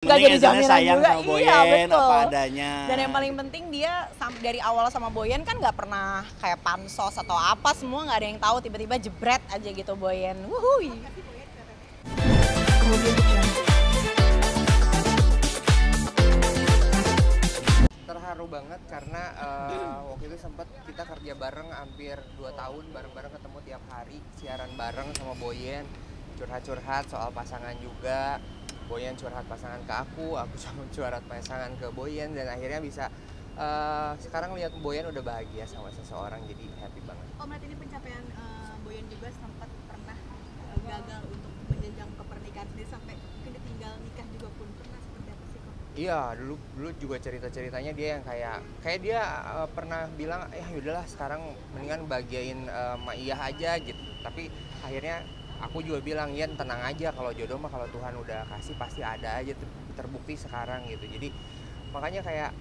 Nggak jadi jaminan sayang juga. sama Boyen, Iya, betul. apa adanya. Dan yang paling penting dia dari awal sama Boyen kan nggak pernah kayak pansos atau apa, semua nggak ada yang tahu, tiba-tiba jebret aja gitu Boyen. Wuhui. Terharu banget karena waktu itu sempat kita kerja bareng hampir 2 tahun bareng-bareng, ketemu tiap hari, siaran bareng sama Boyen, curhat-curhat soal pasangan juga. Boyen curhat pasangan ke aku curhat pasangan ke Boyen, dan akhirnya bisa sekarang lihat Boyen udah bahagia sama seseorang, jadi happy banget. Oh, berarti ini pencapaian Boyen juga sempat pernah gagal untuk menjenjang ke pernikahan sendiri sampai mungkin ditinggal nikah juga pun pernah, seperti apa sih kok? Iya, dulu juga cerita-ceritanya dia yang kayak dia pernah bilang, yaudahlah sekarang mendingan bahagiain Mak Iyah aja gitu. Tapi akhirnya aku juga bilang, ya tenang aja, kalau jodoh mah kalau Tuhan udah kasih pasti ada aja, terbukti sekarang gitu. Jadi makanya kayak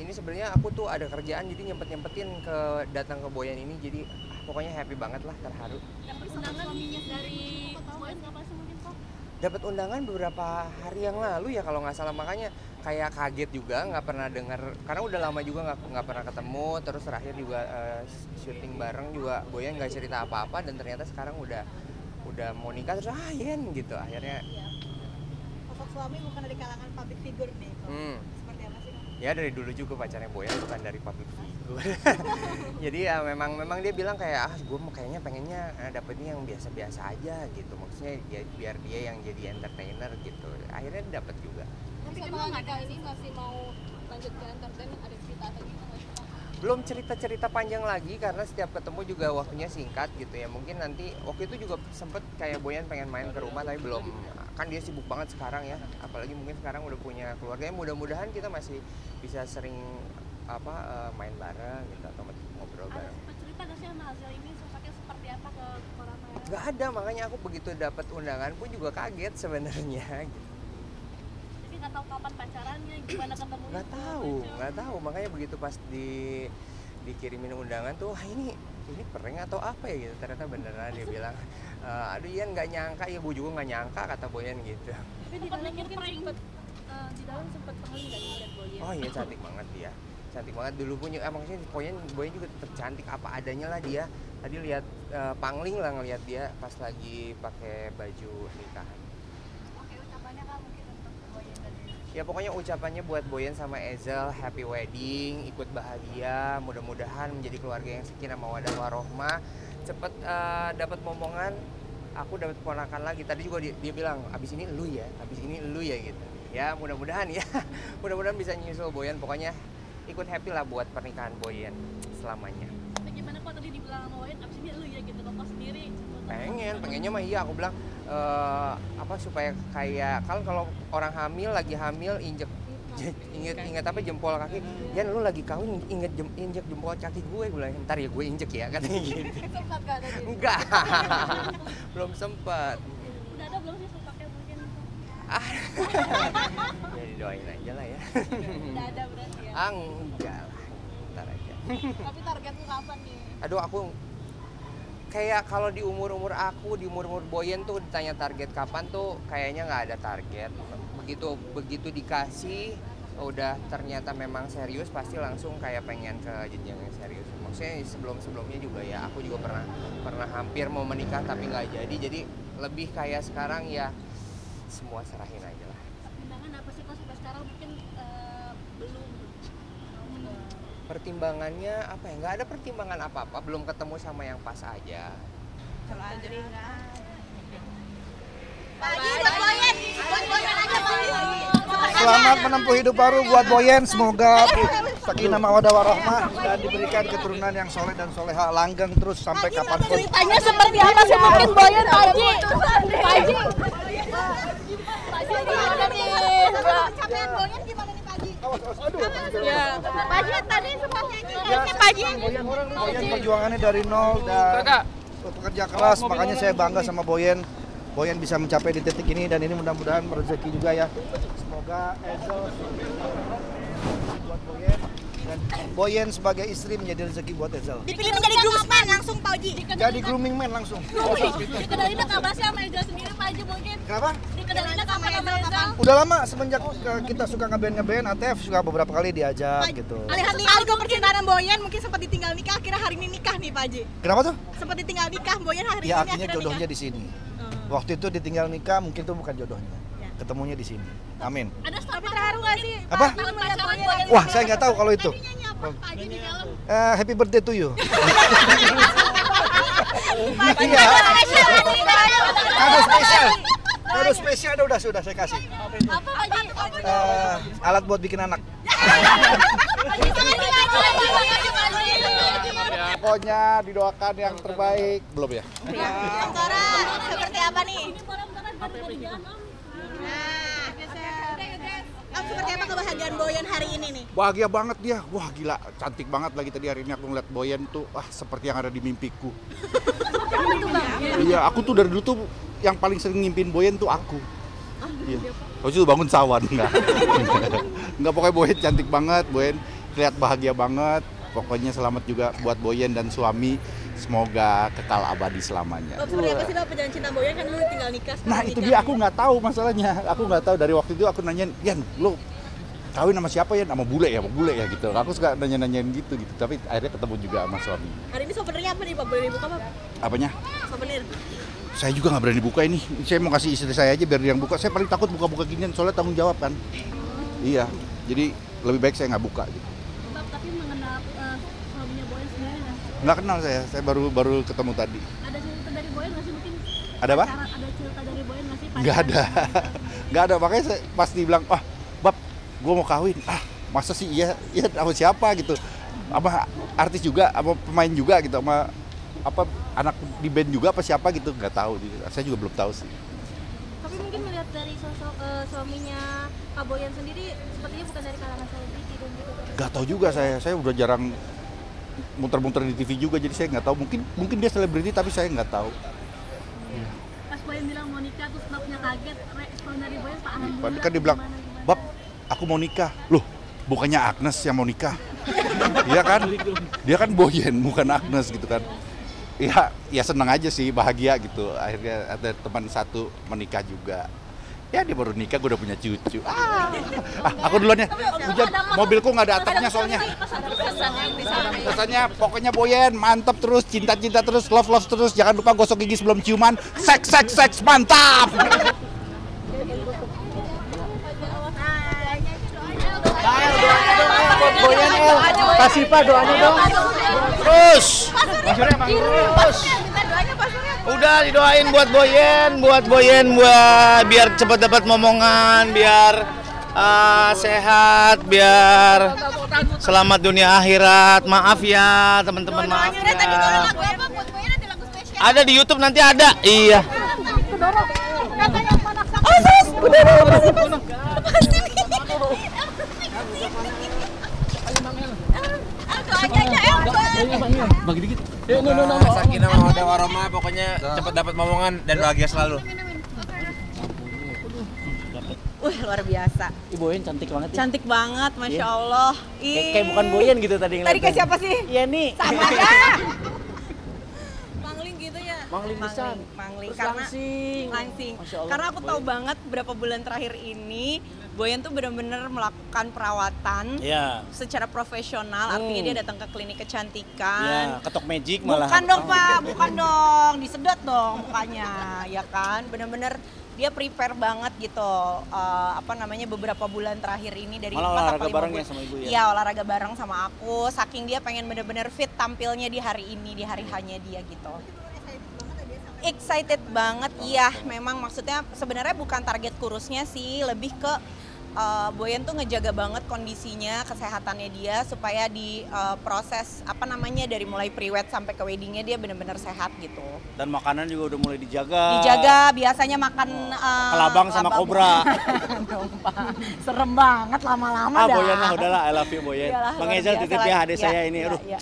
ini sebenarnya aku tuh ada kerjaan, jadi nyempetin datang ke Boyen ini, jadi pokoknya happy banget lah, terharu. Dapat undangan suaminya dari Boyen kapan sih mungkin kok? Dapat undangan beberapa hari yang lalu ya kalau nggak salah, makanya kayak kaget juga, nggak pernah dengar karena udah lama juga nggak pernah ketemu. Terus terakhir juga syuting bareng juga Boyen nggak cerita apa-apa, dan ternyata sekarang udah mau nikah, terus Yen gitu akhirnya. Sosok suami bukan dari kalangan public figure nih kok. Seperti apa sih kok? Ya dari dulu juga pacarnya Boyen bukan dari public figure. Jadi ya memang dia bilang kayak gue kayaknya pengennya dapetnya yang biasa-biasa aja gitu, maksudnya biar dia yang jadi entertainer gitu. Akhirnya dapet juga. Tapi kalau nikah ini masih mau lanjut ke entertainment, ada cerita atau gimana nggak sih kok? Belum cerita cerita panjang lagi karena setiap ketemu juga waktunya singkat gitu ya. Mungkin nanti waktu itu juga sempet kayak Boyen pengen main ke rumah, tapi belum, kan dia sibuk banget sekarang ya, apalagi mungkin sekarang udah punya keluarga. Mudah-mudahan kita masih bisa sering main bareng gitu atau ngobrol bareng. Ada cerita nggak sih sama hasil ini sifatnya seperti apa ke orang lain? Nggak ada, makanya aku begitu dapat undangan pun juga kaget sebenarnya gitu. Jadi nggak tahu kapan pacarannya, gimana ketemunya? Nggak tahu, makanya begitu pas dikirimin undangan tuh, ini prank atau apa ya gitu. Ternyata beneran dia bilang, aduh Ian nggak nyangka, ya gue juga nggak nyangka, kata Boyen gitu. Tapi di dalam mungkin sempet pengen nggak lihat Boyen? Oh iya, cantik banget dia, cantik banget. Dulu punya maksudnya Boyen juga tetap cantik apa adanya lah dia. Tadi lihat pangling lah ngelihat dia pas lagi pakai baju nikahan. Oke, ucapannya kan mungkin untuk Boyen dan Ya pokoknya ucapannya buat Boyen sama Ezel, happy wedding, ikut bahagia, mudah-mudahan menjadi keluarga yang sakinah mawaddah warohmah. Cepet dapat momongan, aku dapat keponakan lagi. Tadi juga dia bilang, abis ini lu ya gitu. Ya mudah-mudahan ya, mudah-mudahan bisa nyusul Boyen. Pokoknya ikut happy lah buat pernikahan Boyen selamanya. Tapi gimana kok tadi dibilang sama Boyen, abis ini lu ya gitu, kok sendiri? Pengennya mah iya, aku bilang supaya kayak kalau orang lagi hamil inget apa jempol kaki, Yan lu lagi kawin injek jempol kaki gue bilang, ntar ya gue injek ya, katanya gitu. Sempat gak tadi? Enggak. Belum sempat. Udah ada belum sih sempatnya mungkin? Ya didoain aja lah ya. Udah ada berarti ya? Enggak lah, ntar aja. Tapi targetmu kapan nih? Aduh, aku kayak kalau di umur aku, di umur Boyen tuh ditanya target kapan tuh kayaknya nggak ada target. Begitu dikasih udah ternyata memang serius, pasti langsung kayak pengen ke jenjang yang serius. Maksudnya sebelumnya juga ya, aku juga pernah hampir mau menikah tapi nggak jadi. Jadi lebih kayak sekarang ya semua serahin aja lah. Pertimbangan apa sih kok sampai sekarang mungkin belum? Pertimbangannya apa ya? Nggak ada pertimbangan apa-apa, belum ketemu sama yang pas aja. Kalau Andri nggak. Pagi buat Boyen aja Boyen. Selamat menempuh hidup baru buat Boyen, semoga sakinah mawaddah warohmah dan diberikan keturunan yang soleh dan soleha, langgeng terus sampai kapanpun. Ceritanya seperti apa sih mungkin Boyen, Paji? Gimana nih? Pencapaian Boyen gimana nih Paji? Ya. Paji tadi sempat nyanyi Ya, sih Paji. Boyen perjuangannya dari nol dan bekerja keras, makanya saya bangga sama Boyen. Boyen bisa mencapai di titik ini, dan ini mudah-mudahan rezeki juga ya. Semoga Ezel buat Boyen Dan Boyen sebagai istri menjadi rezeki buat Ezel. Dipilih menjadi groomsman langsung Pak Haji. Jadi grooming man langsung. Dikenalin kabar sih sama Ezel sendiri Pak Haji mungkin? Kenapa? Dikenalin sama Ezel kapan? Udah lama semenjak kita suka ngeband, ATF suka beberapa kali diajak gitu. Lihat algo percintaan Boyen mungkin sempat ditinggal nikah, akhirnya hari ini nikah nih Pak Haji. Kenapa tuh? Sempat ditinggal nikah, Boyen hari Ya ini artinya akhirnya jodohnya nikah. di sini. Waktu itu ditinggal nikah mungkin itu bukan jodohnya. Ketemunya di sini. Amin. Ada Tapi terharu nggak sih? Apa? Tahun melihat Boyen. Wah, saya nggak tahu kalau itu. Nyanyi apa Pak Haji di dalam? Happy birthday to you. Iya. Kado spesial. Kado spesial sudah saya kasih. Apa Pak Haji? Alat buat bikin anak. Pokoknya didoakan yang terbaik. Belum ya? Angkara, seperti apa nih? Om, seperti apa kebahagiaan Boyen hari ini nih? Bahagia banget dia, wah gila, cantik banget lagi tadi hari ini aku ngeliat Boyen tuh, seperti yang ada di mimpiku. Iya, aku tuh dari dulu tuh yang paling sering ngimpin Boyen tuh aku. Iya, aku tuh bangun sawan enggak. Enggak, pokoknya Boyen cantik banget, Boyen terlihat bahagia banget. Pokoknya selamat juga buat Boyen dan suami, semoga kekal abadi selamanya. Seperti apa sih Pak perjalanan cinta Boyen kan dulu tinggal nikah? Nah itu dia, aku nggak tahu masalahnya. Aku nggak tahu, dari waktu itu aku nanyain, Yan, lo kawin sama siapa ya? Sama bule ya gitu. Aku suka nanya-nanyain gitu. Tapi akhirnya ketemu juga sama suami. Hari ini souvenirnya apa nih Pak? Boleh dibuka Pak? Apanya? Souvenir. Saya juga nggak berani buka ini. Saya mau kasih istri saya aja biar dia yang buka. Saya paling takut buka-buka ginian soalnya tanggung jawab kan. Iya, jadi lebih baik saya nggak buka gitu. Tapi mengenal suaminya Boyen sendiri nggak? Nggak kenal saya baru ketemu tadi. Ada cerita dari Boyen nggak sih mungkin? Ada apa? Ada cerita dari Boyen nggak sih? Nggak ada. Nggak ada, makanya saya pas dibilang, Bab, gue mau kawin. Masa sih iya sama siapa gitu. Apa artis juga, apa pemain juga gitu, sama apa anak di band juga apa siapa gitu, nggak tahu. Saya juga belum tahu sih. Tapi mungkin melihat dari sosok suaminya Pak Boyen sendiri, sepertinya bukan dari kalangan selebriti dan gitu. Nggak tahu juga saya udah jarang muter-muter di TV juga, jadi saya nggak tahu. Mungkin dia selebriti tapi saya nggak tahu. Pas Boyen bilang mau nikah, terus bapaknya kaget, respon dari Boyen Pak alhamdulillah. Padahal kan dia bilang, Bab, aku mau nikah. Loh, bukannya Agnes yang mau nikah? Iya kan? Dia kan Boyen, bukan Agnes gitu kan. Ya senang aja sih, bahagia gitu. Akhirnya ada teman satu menikah juga. Ya dia baru nikah, gue udah punya cucu. Aku duluan ya. Hujan, mobilku nggak ada atapnya soalnya. Pesannya pokoknya Boyen, mantap terus, cinta-cinta terus, love terus. Jangan lupa gosok gigi sebelum ciuman. Seks, mantap! Boyen, kasih Pak doanya dong. Terus. Udah didoain buat Boyen, biar cepat dapat momongan, biar sehat, biar selamat dunia akhirat. Maaf ya teman-teman, maaf ya. Ada di YouTube nanti ada. Iya. Bagi dikit. Sakinah mawaddah warahmah, pokoknya cepat dapat momongan dan bahagia selalu. Luar biasa. Boyen cantik banget ya. Cantik banget, Masya Allah. Kayak bukan Boyen gitu tadi ngeliatnya. Tadi kayak siapa sih? Iya nih. Sama ya. Mangling gitu ya. Mangling pisan. Mangling Terus karena langsing. Masya Allah, Karena aku tahu Boyen. banget beberapa bulan terakhir ini Boyen tuh benar-benar melakukan perawatan Iya. secara profesional. Artinya dia datang ke klinik Iya, kecantikan. ketok magic malah. Bukan dong Pak, bukan dong, disedot dong mukanya, ya kan? Bener-bener dia prepare banget gitu, beberapa bulan terakhir ini dari Malah 4 olahraga atau 5 bareng bulan. ya sama ibu ya? Iya, olahraga bareng sama aku, saking dia pengen bener-bener fit tampilnya di hari ini, di hari hanya dia gitu. Excited banget, iya memang maksudnya sebenarnya bukan target kurusnya sih, lebih ke Boyen tuh ngejaga banget kondisinya, kesehatannya dia supaya di proses dari mulai pre-wed sampai ke weddingnya dia benar-benar sehat gitu. Dan makanan juga udah mulai dijaga. Dijaga, biasanya makan Kelabang sama kobra. Serem banget lama-lama dah. Boyen lah, udahlah, I love you Boyen. Iyalah, Bang luar Ezel biasa titip lah. ya adik Iya, saya ini, iya, aduh. iya.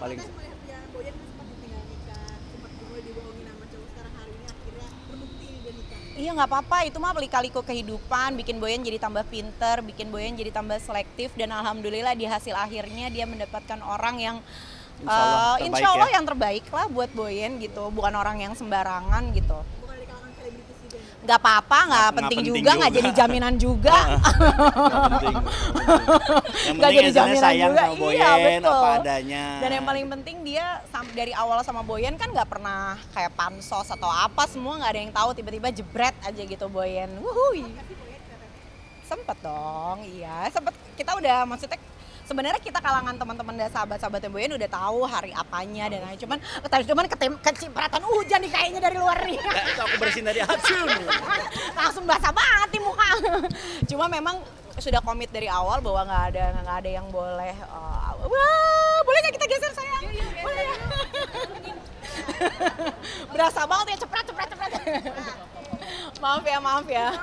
Paling Boyen sempat ditinggal nikah, sempat mulai dibohongin sama cowok, sekarang hari ini akhirnya terbukti dia nikah. Iya nggak apa-apa, itu mah lika-liku kehidupan, bikin Boyan jadi tambah pinter, bikin Boyan jadi tambah selektif, dan alhamdulillah di hasil akhirnya dia mendapatkan orang yang insya Allah yang terbaik lah buat Boyan gitu, bukan orang yang sembarangan gitu. Bukan dari kalangan selebritis juga. Nggak apa-apa, nggak penting juga, nggak jadi jaminan juga. Nggak jadi jaminan sayang juga. sama Boyen, Iya, betul. apa adanya. Dan yang paling penting dia dari awal sama Boyan kan nggak pernah kayak pansos atau apa, semua nggak ada yang tahu, tiba-tiba jebret aja gitu Boyan. Wuhui. Sempet dong, iya sempet. Kita udah maksudnya sebenarnya kita kalangan teman-teman dan sahabat-sahabatnya Boyan udah tahu hari apanya dan lain, cuman kecipratan hujan nih kayaknya dari luar nih. Itu aku bersihin dari atas. Langsung basah banget di muka. Cuma memang sudah komit dari awal bahwa nggak ada yang boleh. Wah, boleh nggak kita geser sayang? Boleh ya. Berasa banget ya cepret. Maaf ya.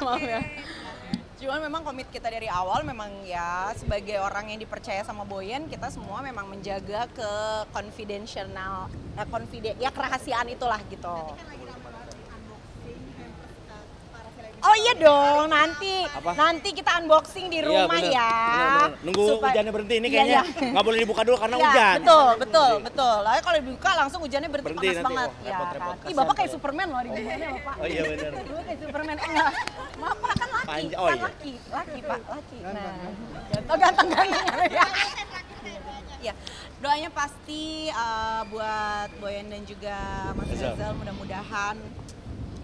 Cuman memang komit kita dari awal memang ya sebagai orang yang dipercaya sama Boyan, kita semua memang menjaga ke kerahasiaan itulah gitu. Oh iya dong, nanti kita unboxing di rumah bener, ya. Bener. Nunggu hujannya berhenti ini kayaknya nggak boleh dibuka dulu karena hujan. Betul. Lalu kalau dibuka langsung hujannya berhenti panas nanti, banget. repot, Ya, repot. kan? Ih, Bapak kayak Superman loh di bawahnya Bapak. Oh iya benar. Bapak kayak Superman. Enggak. Bapak kan laki. Panjang, Kan iya. laki Pak, laki. Nah, ganteng ya. Ya, doanya pasti buat Boyan dan juga Mas Rizal, mudah-mudahan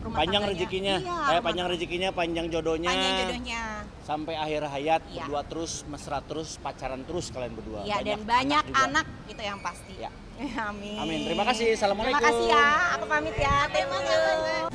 rumah Panjang tangganya. rezekinya, Iya, panjang rezekinya, panjang jodohnya. panjang jodohnya. Sampai akhir hayat, Iya. berdua terus, mesra terus, pacaran terus kalian berdua. Iya, dan banyak juga. anak itu yang pasti. Ya. Amin. Amin. Terima kasih. Assalamualaikum. Terima kasih ya. Aku pamit ya. Terima kasih.